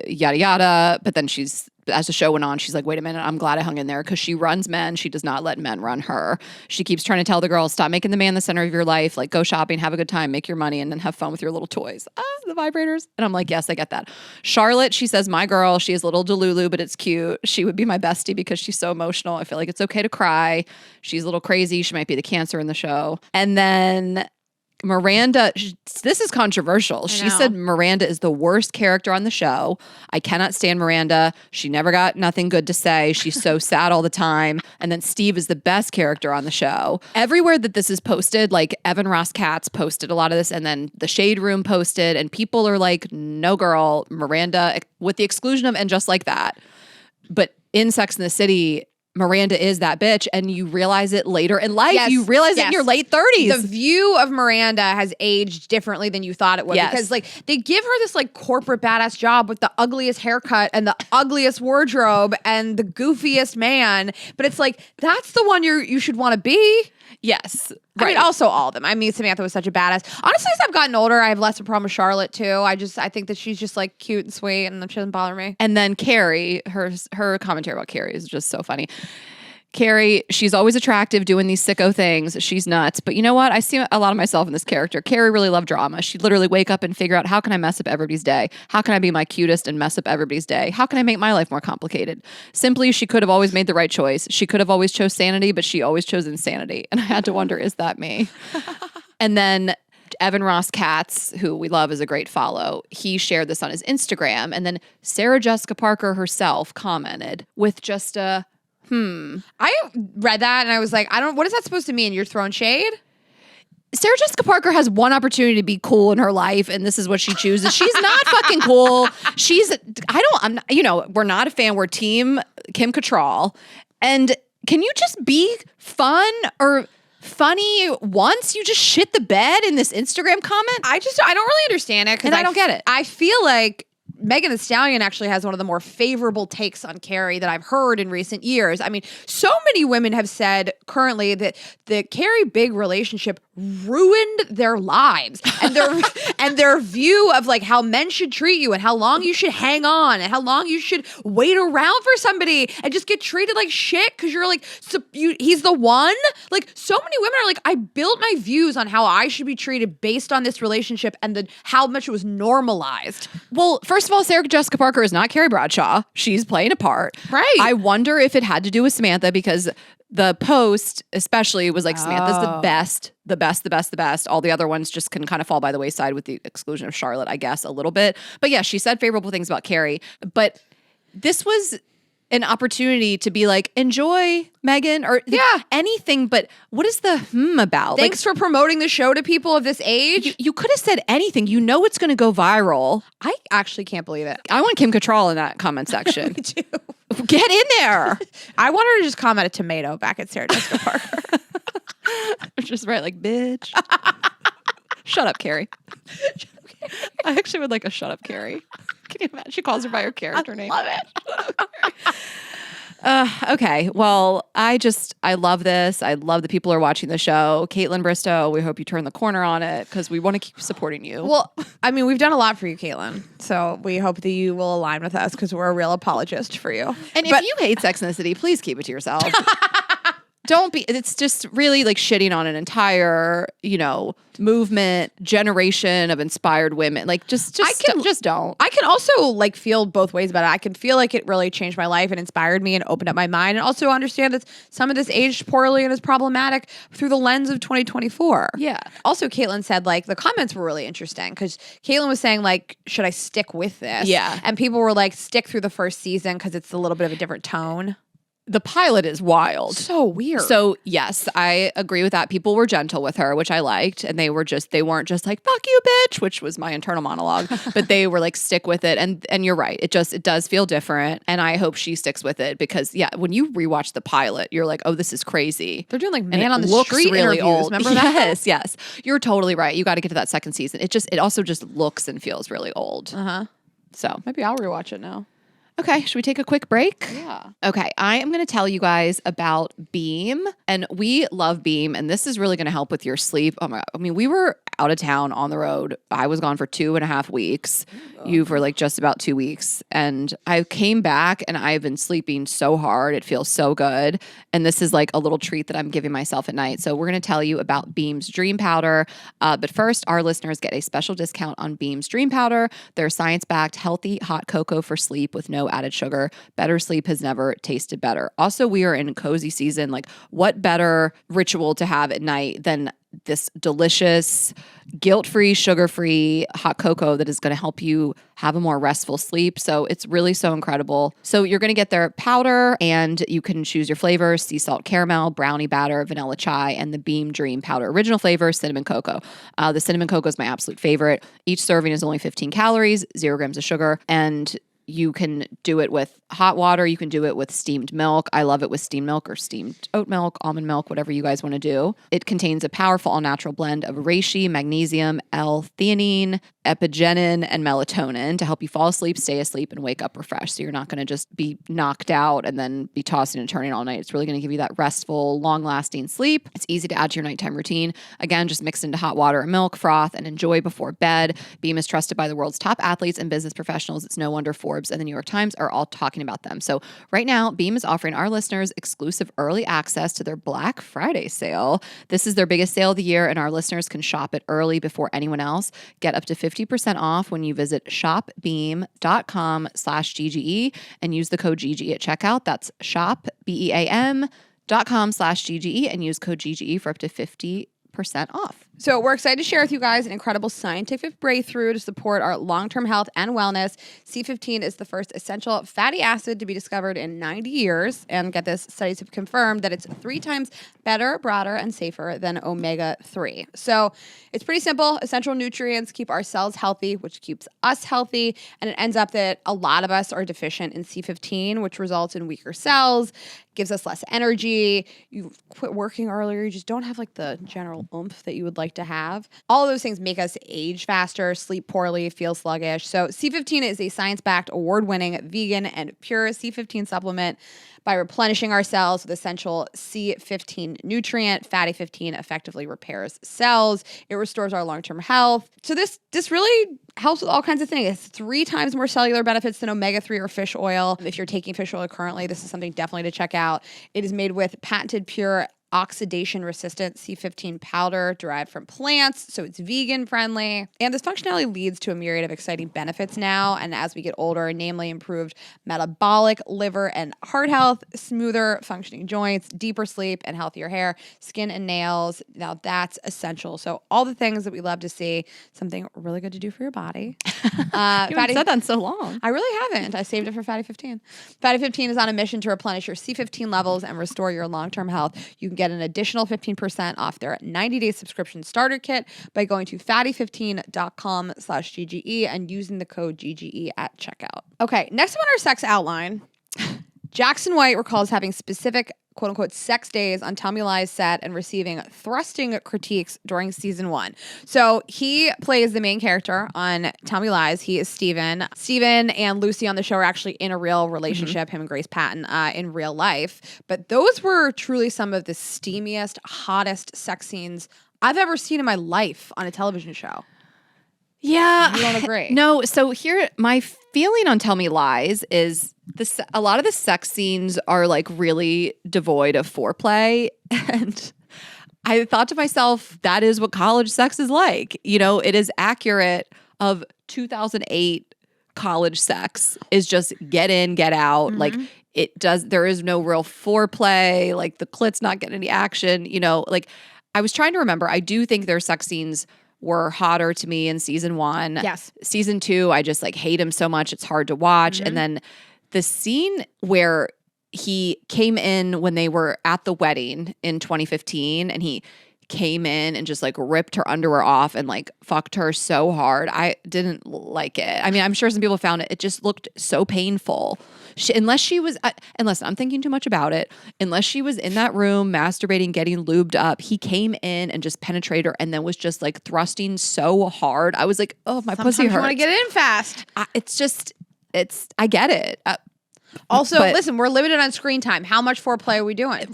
yada, yada. But then as the show went on, she's like, wait a minute, I'm glad I hung in there because she runs men. She does not let men run her. She keeps trying to tell the girls, stop making the man the center of your life. Like, go shopping, have a good time, make your money, and then have fun with your little toys. The vibrators. And I'm like, yes, I get that. Charlotte, she says, my girl, she is a little delulu, but it's cute. She would be my bestie because she's so emotional. I feel like it's okay to cry. She's a little crazy. She might be the cancer in the show. And then Miranda, this is controversial. She said Miranda is the worst character on the show. I cannot stand Miranda. She never got nothing good to say. She's so sad all the time. And then Steve is the best character on the show. Everywhere that this is posted, like Evan Ross Katz posted a lot of this, and then the Shade Room posted, and people are like, no girl, Miranda, with the exclusion of And Just Like That. But in Sex and the City, Miranda is that bitch, and you realize it later in life. Yes, you realize it in your late 30s. The view of Miranda has aged differently than you thought it would. Yes. Because like they give her this like corporate badass job with the ugliest haircut and the ugliest wardrobe and the goofiest man. But it's like, that's the one you should want to be. Yes. Right. I mean, also all of them. I mean, Samantha was such a badass. Honestly, as I've gotten older, I have less of a problem with Charlotte too. I think that she's just like cute and sweet, and she doesn't bother me. And then Carrie, her commentary about Carrie is just so funny. Carrie, she's always attractive doing these sicko things. She's nuts. But you know what? I see a lot of myself in this character. Carrie really loved drama. She'd literally wake up and figure out, how can I mess up everybody's day? How can I be my cutest and mess up everybody's day? How can I make my life more complicated? Simply, she could have always made the right choice. She could have always chose sanity, but she always chose insanity. And I had to wonder, is that me? And then Evan Ross Katz, who we love, is a great follow. He shared this on his Instagram. And then Sarah Jessica Parker herself commented with just a, I read that and I was like, what is that supposed to mean? You're throwing shade? Sarah Jessica Parker has one opportunity to be cool in her life, and this is what she chooses. She's not fucking cool. We're not a fan. We're team Kim Cattrall. And can you just be fun or funny once? You just shit the bed in this Instagram comment? I don't really understand it. And I don't get it. I feel like Megan Thee Stallion actually has one of the more favorable takes on Carrie that I've heard in recent years. I mean, so many women have said currently that the Carrie Big relationship ruined their lives and their and their view of like how men should treat you and how long you should hang on and how long you should wait around for somebody and just get treated like shit because you're like he's the one. Like so many women are like, I built my views on how I should be treated based on this relationship and how much it was normalized. Well, first of all, Sarah Jessica Parker is not Carrie Bradshaw. She's playing a part. Right. I wonder if it had to do with Samantha because the post especially was like, Samantha's the best. All the other ones just can kind of fall by the wayside with the exclusion of Charlotte, I guess, a little bit. But yeah, she said favorable things about Carrie. But this was an opportunity to be like, enjoy Megan or anything. But what is the about? Thanks for promoting the show to people of this age. You could have said anything. You know it's going to go viral. I actually can't believe it. I want Kim Cattrall in that comment section. Me too. Get in there. I want her to just comment a tomato back at Sarah Jessica Parker. Just right, like, bitch. Shut up, Carrie. I actually would like a shut up, Carrie. Can you imagine? She calls her by her character name. Love it. Okay. Well, I love this. I love that people are watching the show. Caitlin Bristow, we hope you turn the corner on it because we want to keep supporting you. Well, I mean, we've done a lot for you, Caitlin. So we hope that you will align with us because we're a real apologist for you. And if you hate Sex and the City, please keep it to yourself. Don't be, it's just really like shitting on an entire, movement, generation of inspired women. Like just don't. I can also like feel both ways about it. I can feel like it really changed my life and inspired me and opened up my mind, and also understand that some of this aged poorly and is problematic through the lens of 2024. Yeah. Also, Caitlin said like the comments were really interesting because Caitlin was saying like, should I stick with this? Yeah. And people were like, stick through the first season because it's a little bit of a different tone. The pilot is wild. So weird. So yes, I agree with that. People were gentle with her, which I liked. And they weren't just like, fuck you, bitch, which was my internal monologue. But they were like, stick with it. And you're right. It does feel different. And I hope she sticks with it because when you rewatch the pilot, you're like, oh, this is crazy. They're doing like man on the street really interviews. Remember that? Yes. You're totally right. You got to get to that second season. It also just looks and feels really old. Uh-huh. So maybe I'll rewatch it now. Okay, should we take a quick break? Yeah. Okay, I am going to tell you guys about Beam, and we love Beam, and this is really going to help with your sleep. Oh my God. I mean, we were out of town on the road. I was gone for 2.5 weeks. You for like just about 2 weeks, and I came back, and I've been sleeping so hard. It feels so good, and this is like a little treat that I'm giving myself at night. So we're going to tell you about Beam's Dream Powder, but first, our listeners get a special discount on Beam's Dream Powder. They're science-backed, healthy, hot cocoa for sleep with no added sugar. Better sleep has never tasted better. Also, we are in cozy season. Like, what better ritual to have at night than this delicious, guilt-free, sugar-free hot cocoa that is going to help you have a more restful sleep. So it's really so incredible. So you're going to get their powder, and you can choose your flavors: sea salt caramel, brownie batter, vanilla chai, and the Beam Dream Powder original flavor, cinnamon cocoa. The cinnamon cocoa is my absolute favorite. Each serving is only 15 calories, 0 grams of sugar, and you can do it with hot water. You can do it with steamed milk. I love it with steamed milk or steamed oat milk, almond milk, whatever you guys want to do. It contains a powerful all-natural blend of reishi, magnesium, L-theanine, epigenin, and melatonin to help you fall asleep, stay asleep, and wake up refreshed. So you're not going to just be knocked out and then be tossing and turning all night. It's really going to give you that restful, long-lasting sleep. It's easy to add to your nighttime routine. Again, just mix into hot water and milk, froth, and enjoy before bed. Beam is trusted by the world's top athletes and business professionals. It's no wonder Forbes and the New York Times are all talking about them. So right now, Beam is offering our listeners exclusive early access to their Black Friday sale. This is their biggest sale of the year, and our listeners can shop it early before anyone else. Get up to 50% off when you visit shopbeam.com/GGE and use the code GGE at checkout. That's shopbeam.com/GGE and use code GGE for up to 50% off. So we're excited to share with you guys an incredible scientific breakthrough to support our long-term health and wellness. C15 is the first essential fatty acid to be discovered in 90 years. And get this, studies have confirmed that it's 3 times better, broader, and safer than omega-3. So it's pretty simple. Essential nutrients keep our cells healthy, which keeps us healthy. And it ends up that a lot of us are deficient in C15, which results in weaker cells, gives us less energy. You quit working earlier. You just don't have like the general oomph that you would like like to have. All of those things make us age faster, sleep poorly, feel sluggish. So C15 is a science-backed, award-winning, vegan, and pure C15 supplement. By replenishing our cells with essential C15 nutrient, Fatty 15 effectively repairs cells. It restores our long-term health. So this really helps with all kinds of things. It's 3 times more cellular benefits than omega-3 or fish oil. If you're taking fish oil currently, this is something definitely to check out. It is made with patented pure oxidation-resistant C15 powder derived from plants, so it's vegan-friendly. And this functionality leads to a myriad of exciting benefits now, and as we get older, namely improved metabolic, liver, and heart health, smoother functioning joints, deeper sleep, and healthier hair, skin and nails. Now that's essential. So all the things that we love to see, something really good to do for your body. You haven't said that in so long. I really haven't. I saved it for Fatty 15. Fatty 15 is on a mission to replenish your C15 levels and restore your long-term health. You can get an additional 15% off their 90-day subscription starter kit by going to fatty15.com/GGE and using the code GGE at checkout. Okay, next on our sex outline, Jackson White recalls having specific quote-unquote sex days on Tell Me Lies set and receiving thrusting critiques during season 1. So he plays the main character on Tell Me Lies. He is Steven. Steven and Lucy on the show are actually in a real relationship, him and Grace Patton, in real life. But those were truly some of the steamiest, hottest sex scenes I've ever seen in my life on a television show. Yeah. You don't agree? No. So here, my feeling on Tell Me Lies is a lot of the sex scenes are like really devoid of foreplay. And I thought to myself, that is what college sex is like. You know, it is accurate of 2008 college sex is just get in, get out. Like there is no real foreplay. Like the clit's not getting any action. You know, like I was trying to remember. I do think their sex scenes were hotter to me in season 1. Yes. Season 2, I just like hate him so much. It's hard to watch. And then the scene where he came in when they were at the wedding in 2015 and he came in and just like ripped her underwear off and like fucked her so hard. I didn't like it. I mean, I'm sure some people found it. It just looked so painful. Unless she was, unless I'm thinking too much about it, unless she was in that room masturbating, getting lubed up, he came in and just penetrated her and then was just like thrusting so hard. I was like, oh, my pussy hurts. You want to get it in fast. I get it. Also, listen, we're limited on screen time. How much foreplay are we doing?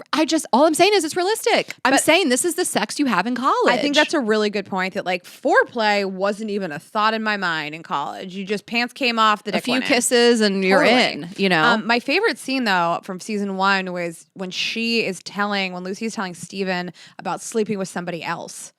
All I'm saying is it's realistic. I'm saying this is the sex you have in college. I think that's a really good point that like foreplay wasn't even a thought in my mind in college. You just pants came off, the dick a few went in. kisses and you're in, you know? My favorite scene though from season 1 was when Lucy is telling Steven about sleeping with somebody else.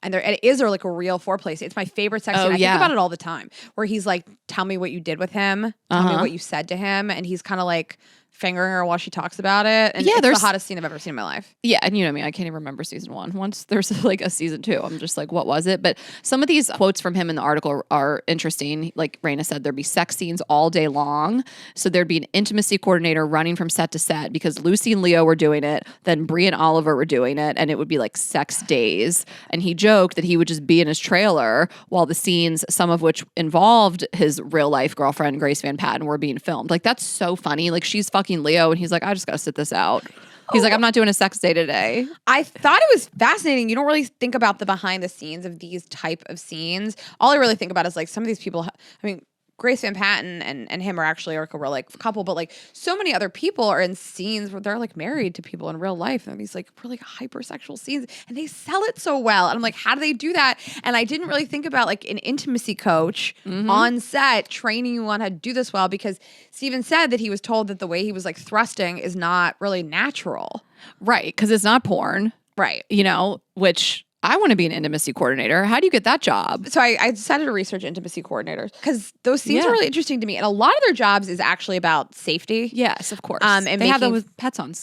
And it is like a real foreplay scene. It's my favorite sex scene. I think about it all the time. Where he's like, tell me what you did with him. Tell me what you said to him. And he's kind of like fingering her while she talks about it. And it's the hottest scene I've ever seen in my life. Yeah, and you know me, I can't even remember season 1. Once there's like a season 2, I'm just like, what was it? But some of these quotes from him in the article are interesting. Like Raina said, there'd be sex scenes all day long. So there'd be an intimacy coordinator running from set to set because Lucy and Leo were doing it. Then Brie and Oliver were doing it. And it would be like sex days. And he joked that he would just be in his trailer while the scenes, some of which involved his real life girlfriend, Grace Van Patten, were being filmed. Like that's so funny. Like she's fucking Leo and he's like, I just got to sit this out. He's like, I'm not doing a sex day today. I thought it was fascinating. You don't really think about the behind the scenes of these type of scenes. All I really think about is like some of these people, I mean, Grace Van Patten and him are actually like a real like couple, but like so many other people are in scenes where they're like married to people in real life. And these like really hypersexual scenes and they sell it so well. And I'm like, how do they do that? And I didn't really think about like an intimacy coach on set training you on how to do this well because Steven said that he was told that the way he was like thrusting is not really natural. Right. Because it's not porn. Right. You know, which I want to be an intimacy coordinator. How do you get that job? So I decided to research intimacy coordinators because those scenes are really interesting to me. And a lot of their jobs is actually about safety. Yes, of course. And they have them with pets on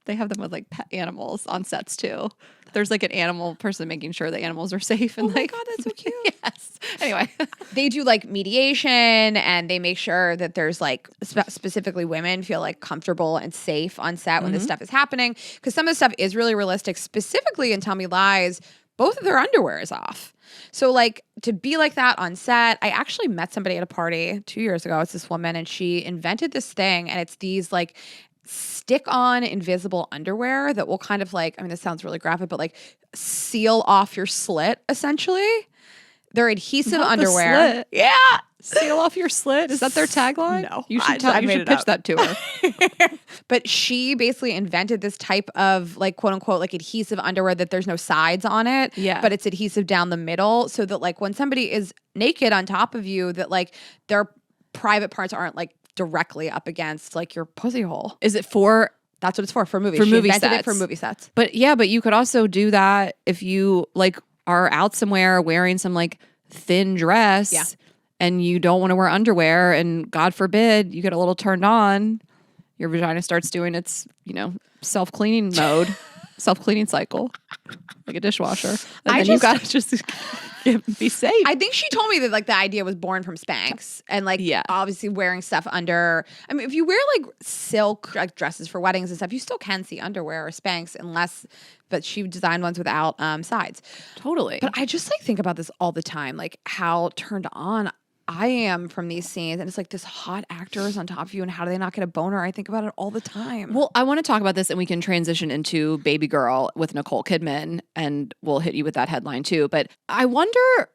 They have them with like pet animals on sets too. There's like an animal person making sure the animals are safe. And oh my God, that's so cute. Yes. Anyway. They do like mediation and they make sure that there's like specifically women feel like comfortable and safe on set when this stuff is happening. Because some of the stuff is really realistic, specifically in Tell Me Lies. Both of their underwear is off. So like to be like that on set, I actually met somebody at a party 2 years ago. It's this woman and she invented this thing and it's these like stick on invisible underwear that will kind of like, I mean, this sounds really graphic, but like seal off your slit essentially. They're adhesive Not the underwear. slit. Yeah. Seal off your slit. Is that their tagline? No. You should, I you made should it pitch up. that to her. But she basically invented this type of like quote unquote like adhesive underwear that there's no sides on it. Yeah. But it's adhesive down the middle so that like when somebody is naked on top of you, that like their private parts aren't like directly up against like your pussy hole. Is it for That's what it's for movies. For She movie invented sets. it for movie sets. But yeah, but you could also do that if you like are out somewhere wearing some like thin dress Yeah. and you don't want to wear underwear and God forbid you get a little turned on, your vagina starts doing its, self-cleaning mode, self-cleaning cycle, like a dishwasher. And then you got to just be safe. I think she told me that like the idea was born from Spanx and like Yeah. obviously wearing stuff under. I mean, if you wear like silk like dresses for weddings and stuff, you still can see underwear or Spanx but she designed ones without sides. Totally. But I just like think about this all the time, like how turned on I am from these scenes. And it's like this hot actor is on top of you and how do they not get a boner? I think about it all the time. Well, I want to talk about this and we can transition into Baby Girl with Nicole Kidman and we'll hit you with that headline too. But I wonder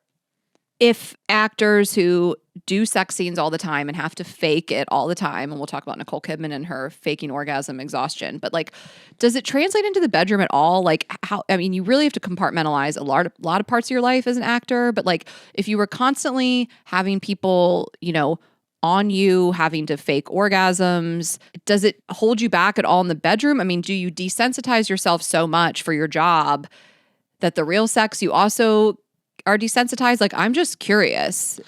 if actors who do sex scenes all the time and have to fake it all the time, and we'll talk about Nicole Kidman and her faking orgasm exhaustion, but like, does it translate into the bedroom at all? Like you really have to compartmentalize a lot of parts of your life as an actor, but like if you were constantly having people, on you having to fake orgasms, does it hold you back at all in the bedroom? I mean, do you desensitize yourself so much for your job that the real sex you also are desensitized? Like, I'm just curious.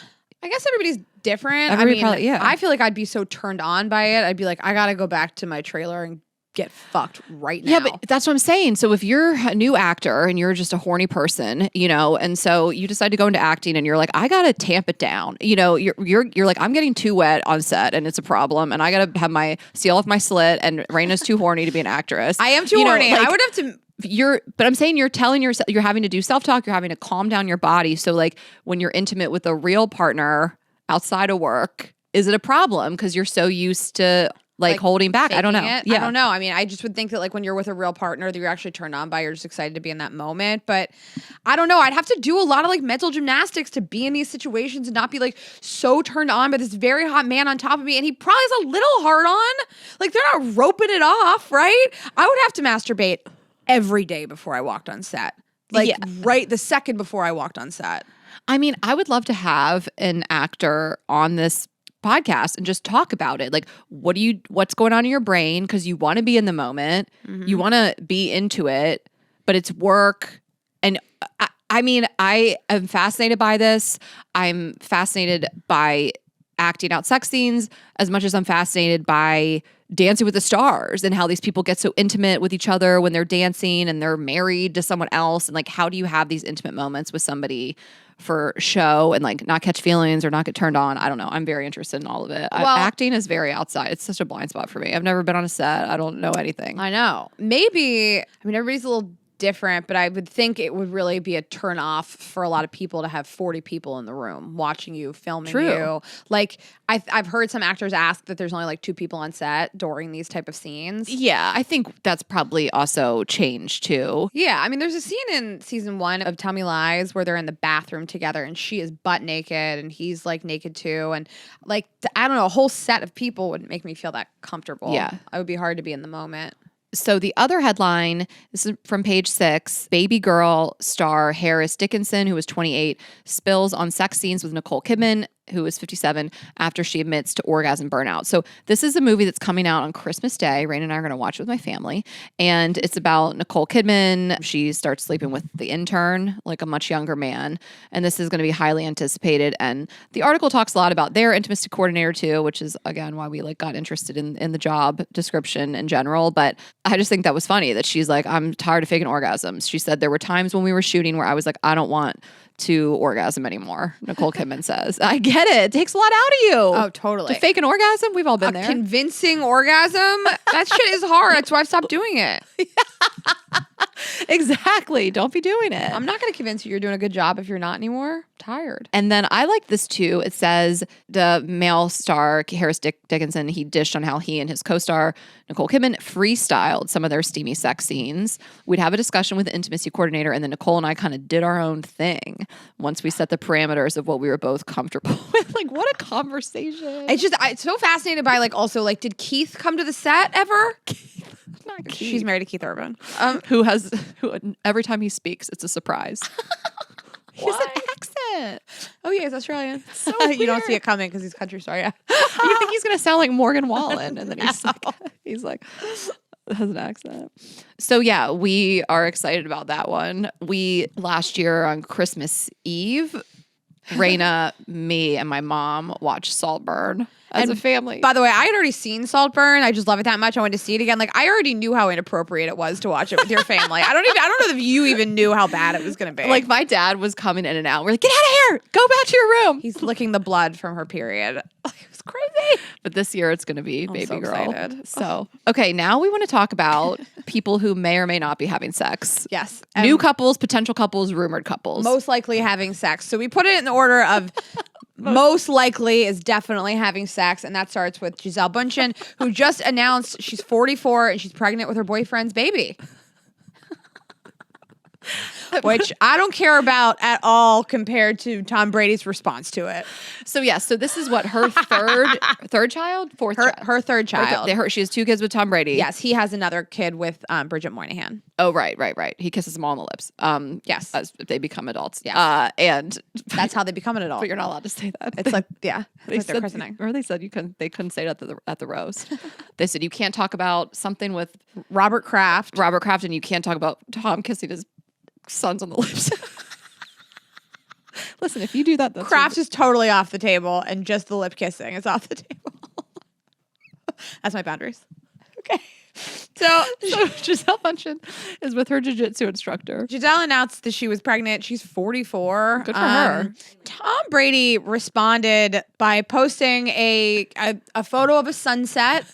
I guess everybody's different. Probably, yeah. I feel like I'd be so turned on by it. I'd be like, I got to go back to my trailer and get fucked right now. Yeah, but that's what I'm saying. So if you're a new actor and you're just a horny person, and so you decide to go into acting and you're like, I gotta tamp it down. You're like, I'm getting too wet on set and it's a problem, and I gotta have my seal off my slit, and Raina's too horny to be an actress. I am too horny. Like, I would have to. But I'm saying you're telling yourself, you're having to do self-talk, you're having to calm down your body. So like when you're intimate with a real partner outside of work, is it a problem? Because you're so used to like holding back. I don't know. Yeah. I don't know. I mean, I just would think that like when you're with a real partner that you're actually turned on by, you're just excited to be in that moment. But I don't know. I'd have to do a lot of like mental gymnastics to be in these situations and not be like so turned on by this very hot man on top of me. And he probably has a little hard on. Like they're not roping it off, right? I would have to masturbate every day before I walked on set. Like right the second before I walked on set. I mean, I would love to have an actor on this podcast and just talk about it. Like, what's going on in your brain? Because you want to be in the moment, you want to be into it, but it's work. And I mean, I am fascinated by this. I'm fascinated by acting out sex scenes as much as I'm fascinated by Dancing with the Stars and how these people get so intimate with each other when they're dancing and they're married to someone else. And like, how do you have these intimate moments with somebody for show and like not catch feelings or not get turned on? I don't know. I'm very interested in all of it. Well, acting is very outside. It's such a blind spot for me. I've never been on a set. I don't know anything. I know. Maybe, I mean, everybody's a little different, but I would think it would really be a turn off for a lot of people to have 40 people in the room watching you, filming you. Like I've heard some actors ask that there's only like 2 people on set during these type of scenes. Yeah, I think that's probably also changed too. Yeah, I mean, there's a scene in season 1 of Tell Me Lies where they're in the bathroom together and she is butt naked and he's like naked too. And like, I don't know, a whole set of people wouldn't make me feel that comfortable. Yeah. It would be hard to be in the moment. So the other headline, this is from Page 6, Baby Girl star Harris Dickinson, who was 28, spills on sex scenes with Nicole Kidman, who is 57, after she admits to orgasm burnout. So this is a movie that's coming out on Christmas Day. Rain and I are going to watch it with my family. And it's about Nicole Kidman. She starts sleeping with the intern, like a much younger man. And this is going to be highly anticipated. And the article talks a lot about their intimacy coordinator too, which is, again, why we like got interested in the job description in general. But I just think that was funny that she's like, I'm tired of faking orgasms. She said there were times when we were shooting where I was like, I don't want to orgasm anymore. Nicole Kidman says, I get it. It takes a lot out of you. Oh, totally. To fake an orgasm, we've all been there. Convincing orgasm? That shit is hard. That's why I've stopped doing it. Exactly. Don't be doing it. I'm not going to convince you you're doing a good job if you're not anymore. I'm tired. And then I like this too. It says the male star, Harris Dickinson, he dished on how he and his co-star, Nicole Kidman, freestyled some of their steamy sex scenes. We'd have a discussion with the intimacy coordinator, and then Nicole and I kind of did our own thing once we set the parameters of what we were both comfortable with. Like, what a conversation. It's just, I'm so fascinated by like, also like, did Keith come to the set ever? Not Keith. She's married to Keith Urban. Who every time he speaks, it's a surprise. He has an accent. Oh yeah, he's Australian. So You don't weird. see it coming because he's country star. Yeah. You think he's gonna sound like Morgan Wallen, and then he's like has an accent. So yeah, we are excited about that one. We last year on Christmas Eve, Raina, me, and my mom watched Saltburn as a family. By the way, I had already seen Saltburn. I just love it that much. I wanted to see it again. Like I already knew how inappropriate it was to watch it with your family. I don't know if you even knew how bad it was going to be. Like my dad was coming in and out. We're like, get out of here, go back to your room. He's licking the blood from her period. Like, it was crazy. But this year it's going to be baby so girl. excited. So okay, now we want to talk about people who may or may not be having sex. Yes. New couples, potential couples, rumored couples. Most likely having sex. So we put it in the order of most likely is definitely having sex. And that starts with Gisele Bundchen, who just announced she's 44 and she's pregnant with her boyfriend's baby. Which I don't care about at all compared to Tom Brady's response to it. So yeah, so this is what her third child, fourth child. Her third child. She has 2 kids with Tom Brady. Yes, he has another kid with Bridget Moynihan. Oh right. He kisses them all on the lips. Yes, as they become adults. Yeah, and that's how they become an adult. But you're not allowed to say that. It's like it's like said, their christening. or they said they couldn't say it at the roast. They said you can't talk about something with Robert Kraft, and you can't talk about Tom kissing his sons on the lips. Listen, if you do that, Kraft is totally off the table, and just the lip kissing is off the table. That's my boundaries. Okay. So Gisele Bundchen is with her jiu-jitsu instructor. Gisele announced that she was pregnant. She's 44. Good for her. Tom Brady responded by posting a photo of a sunset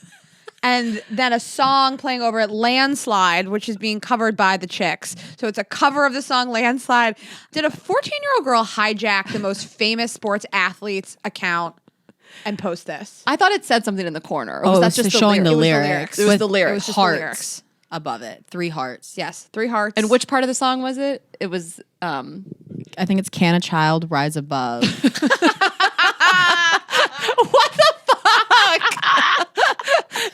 and then a song playing over it, Landslide, which is being covered by the Chicks. So it's a cover of the song Landslide. Did a 14-year-old girl hijack the most famous sports athlete's account and post this? I thought it said something in the corner. Or was that just showing the It lyrics. was with the lyrics. It was just hearts the lyrics. above it. 3 hearts. Yes, 3 hearts. And which part of the song was it? It was I think it's Can a Child Rise Above. what the fuck?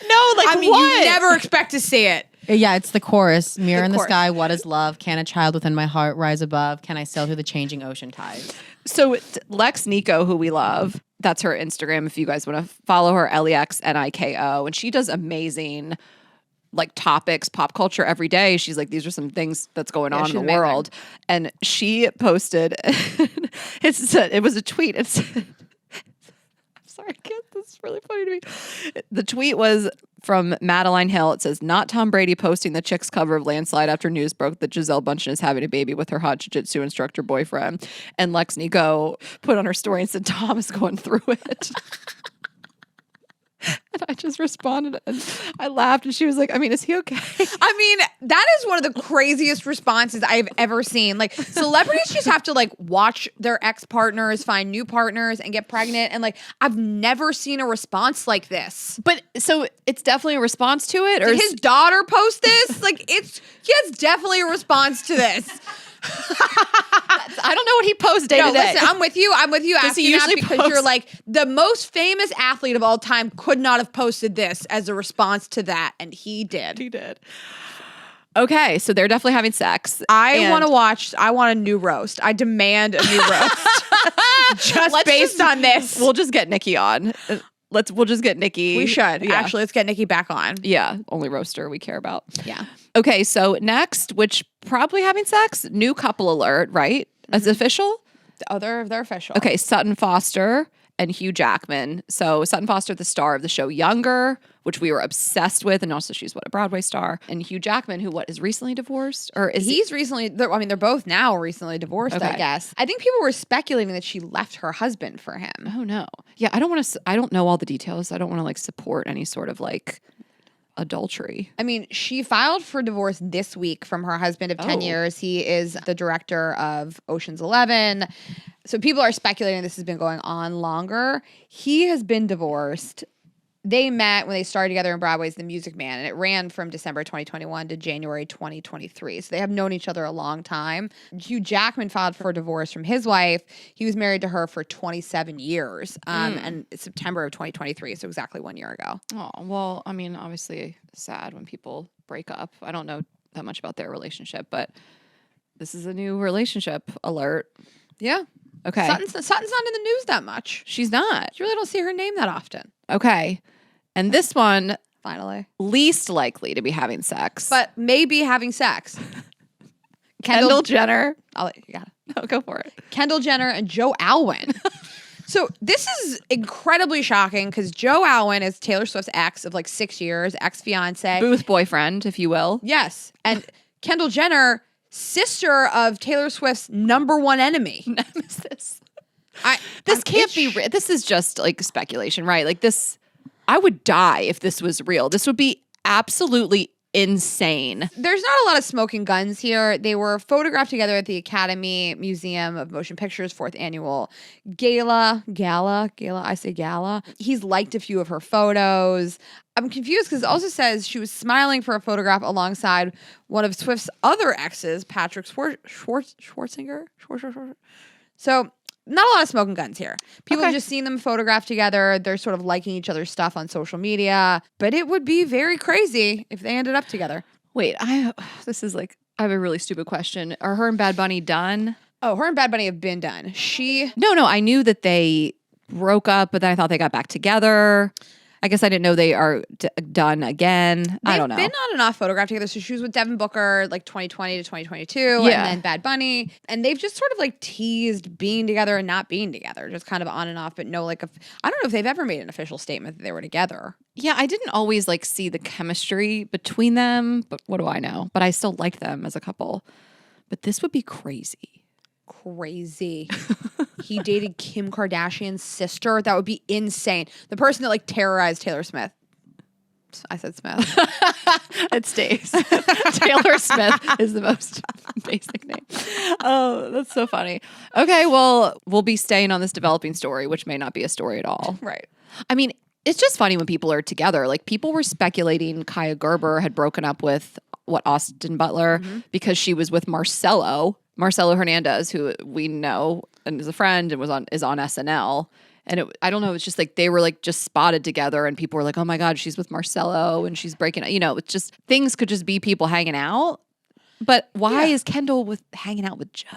No, like I mean, what? you never expect to see it. Yeah, it's the chorus. Mirror in the chorus. sky, what is love? Can a child within my heart rise above? Can I sail through the changing ocean tides? So Lex Nico, who we love, that's her Instagram. If you guys want to follow her, LEXNIKO, and she does amazing like topics, pop culture every day. She's like, these are some things that's going on in the world. And she posted, it was a tweet. It said, sorry, kids, this is really funny to me. The tweet was from Madeline Hill. It says, not Tom Brady posting the Chicks cover of Landslide after news broke that Gisele Bundchen is having a baby with her hot jiu-jitsu instructor boyfriend. And Lex Nico put on her story and said, Tom is going through it. And I just responded and I laughed and she was like, I mean, is he okay? I mean, that is one of the craziest responses I've ever seen. Like, celebrities just have to like watch their ex-partners find new partners and get pregnant. And like, I've never seen a response like this. But so it's definitely a response to it? Or Did his daughter post this? Like, it's definitely a response to this. I don't know what he posts day to day. Listen, I'm with you. Does he asking that usually because post- you're like, the most famous athlete of all time could not have posted this as a response to that. And he did. He did. Okay, so they're definitely having sex. I want a new roast. I demand a new roast. Based on this. We'll just get Nikki on. We'll just get Nikki. We should. Yeah. Actually, let's get Nikki back on. Yeah, only roaster we care about. Yeah. Okay, so next, which probably having sex, new couple alert, right? As official? Oh, they're official. Okay, Sutton Foster and Hugh Jackman. So Sutton Foster, the star of the show Younger, which we were obsessed with, and also she's a Broadway star. And Hugh Jackman, who is recently divorced, or is He's recently. They're both now recently divorced. Okay. I guess. I think people were speculating that she left her husband for him. Oh no, yeah, I don't know all the details. I don't want to like support any sort of like adultery. I mean, she filed for divorce this week from her husband of 10 years. He is the director of Ocean's 11. So people are speculating this has been going on longer. He has been divorced. They met when they started together in Broadway's The Music Man, and it ran from December 2021 to January 2023. So they have known each other a long time. Hugh Jackman filed for divorce from his wife. He was married to her for 27 years, and it's September of 2023, so exactly 1 year ago. Oh, well, I mean, obviously sad when people break up. I don't know that much about their relationship, but this is a new relationship alert. Yeah. Okay. Sutton's not in the news that much. She's not. You really don't see her name that often. Okay. And this one, Finally. least likely to be having sex. But maybe having sex. Kendall Jenner. I'll let you got it. Oh, go for it. Kendall Jenner and Joe Alwyn. So this is incredibly shocking because Joe Alwyn is Taylor Swift's ex of like 6 years, ex-fiance. Booth boyfriend, if you will. Yes. And Kendall Jenner, sister of Taylor Swift's number one enemy. Nemesis. This Can't be real. This is just like speculation, right? Like this, I would die if this was real. This would be absolutely insane. There's not a lot of smoking guns here. They were photographed together at the Academy Museum of Motion Pictures 4th annual gala. I say gala. He's liked a few of her photos. I'm confused because it also says she was smiling for a photograph alongside one of Swift's other exes, Patrick Schwarzenegger. So not a lot of smoking guns here. People have just seen them photographed together. They're sort of liking each other's stuff on social media. But it would be very crazy if they ended up together. Wait, I have a really stupid question. Are her and Bad Bunny done? Oh, her and Bad Bunny have been done. No, I knew that they broke up, but then I thought they got back together. I guess I didn't know they are done again. I don't know. They've been on and off photographed together. So she was with Devin Booker like 2020 to 2022 and then Bad Bunny. And they've just sort of like teased being together and not being together. Just kind of on and off, but no, like, I don't know if they've ever made an official statement that they were together. Yeah, I didn't always like see the chemistry between them, but what do I know? But I still liked them as a couple. But this would be crazy. He dated Kim Kardashian's sister. That would be insane. The person that like terrorized Taylor Smith. I said Smith. It stays. Taylor Smith is the most basic name. Oh, that's so funny. Okay, well, we'll be staying on this developing story, which may not be a story at all. Right. I mean, it's just funny when people are together. Like people were speculating Kaya Gerber had broken up with Austin Butler because she was with Marcelo Hernandez, who we know and is a friend and is on SNL. And I don't know, it's just like they were like just spotted together and people were like, oh my God, she's with Marcelo and she's breaking up. You know, it's just things could just be people hanging out. But why is Kendall hanging out with Joe?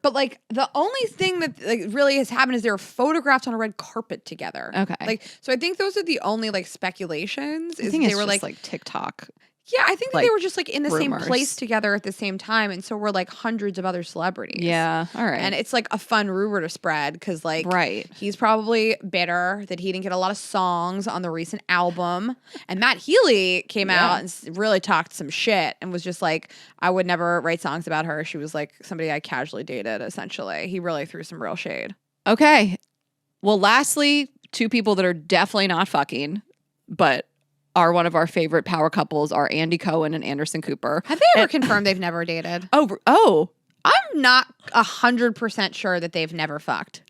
But like the only thing that like really has happened is they were photographed on a red carpet together. Okay. Like, so I think those are the only like speculations. I think they it's were just like TikTok. Yeah, I think that they were just like in the rumors. same place together at the same time. And so were like hundreds of other celebrities. Yeah. All right. And it's like a fun rumor to spread because like he's probably bitter that he didn't get a lot of songs on the recent album. And Matt Healy came out and really talked some shit and was just like, I would never write songs about her. She was like somebody I casually dated, essentially. He really threw some real shade. Okay. Well, lastly, two people that are definitely not fucking, but are one of our favorite power couples are Andy Cohen and Anderson Cooper. Have they ever confirmed they've never dated? Oh. I'm not 100% sure that they've never fucked.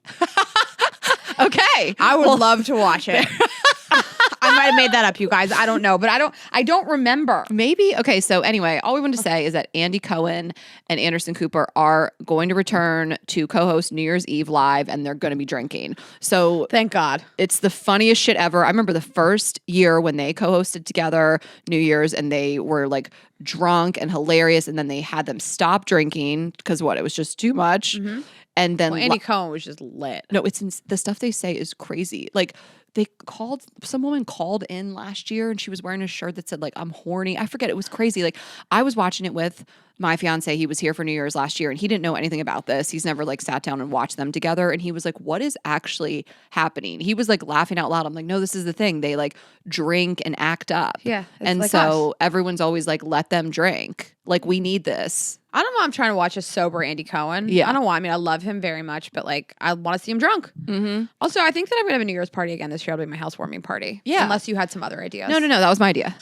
Okay. I would love to watch it. I might have made that up, you guys. I don't know, but I don't remember. Maybe. Okay. So anyway, all we want to say is that Andy Cohen and Anderson Cooper are going to return to co-host New Year's Eve live, and they're going to be drinking. So thank God. It's the funniest shit ever. I remember the first year when they co-hosted together New Year's, and they were like drunk and hilarious, and then they had them stop drinking because it was just too much. Mm-hmm. And then Andy Cohen was just lit. No, the stuff they say is crazy. Like some woman called in last year and she was wearing a shirt that said like, I'm horny. I forget. It was crazy. Like I was watching it with my fiance. He was here for New Year's last year and he didn't know anything about this. He's never like sat down and watched them together. And he was like, what is actually happening? He was like laughing out loud. I'm like, no, this is the thing. They like drink and act up. Yeah. And like so everyone's always like, let them drink. Like, we need this. I don't know. I'm trying to watch a sober Andy Cohen. Yeah. I don't want. I mean, I love him very much, but like, I want to see him drunk. Mm-hmm. Also, I think that I'm gonna have a New Year's party again this year. It'll be my housewarming party. Yeah. Unless you had some other ideas. No. That was my idea.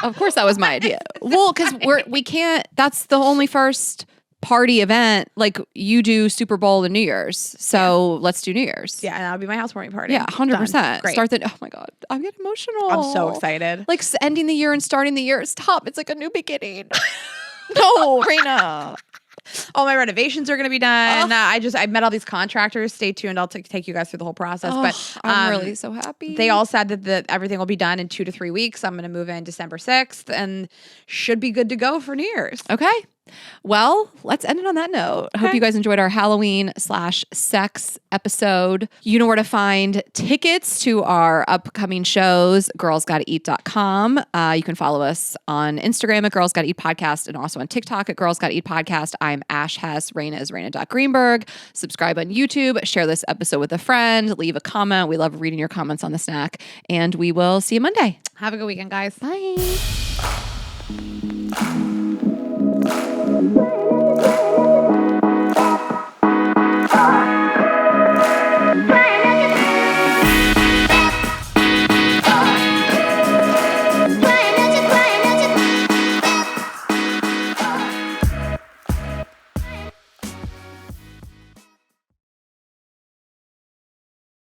Of course, that was my idea. Well, because we can't. That's the only first party event. Like, you do Super Bowl and New Year's, so let's do New Year's. Yeah, and that'll be my housewarming party. Yeah, 100%. Done. Great. Start the. Oh my god, I'm getting emotional. I'm so excited. Like, ending the year and starting the year is tough. It's like a new beginning. No, Raina. All my renovations are going to be done. I met all these contractors. Stay tuned. I'll take you guys through the whole process. But I'm really so happy. They all said that everything will be done in 2 to 3 weeks. I'm going to move in December 6th and should be good to go for New Year's. Okay. Well, let's end it on that note. I hope you guys enjoyed our Halloween/sex episode. You know where to find tickets to our upcoming shows, girlsgottaeat.com. You can follow us on Instagram at Girls Gotta Eat Podcast and also on TikTok at Girls Gotta Eat Podcast. I'm Ash Hess. Raina is Raina.Greenberg. Subscribe on YouTube. Share this episode with a friend. Leave a comment. We love reading your comments on the snack. And we will see you Monday. Have a good weekend, guys. Bye. Bye.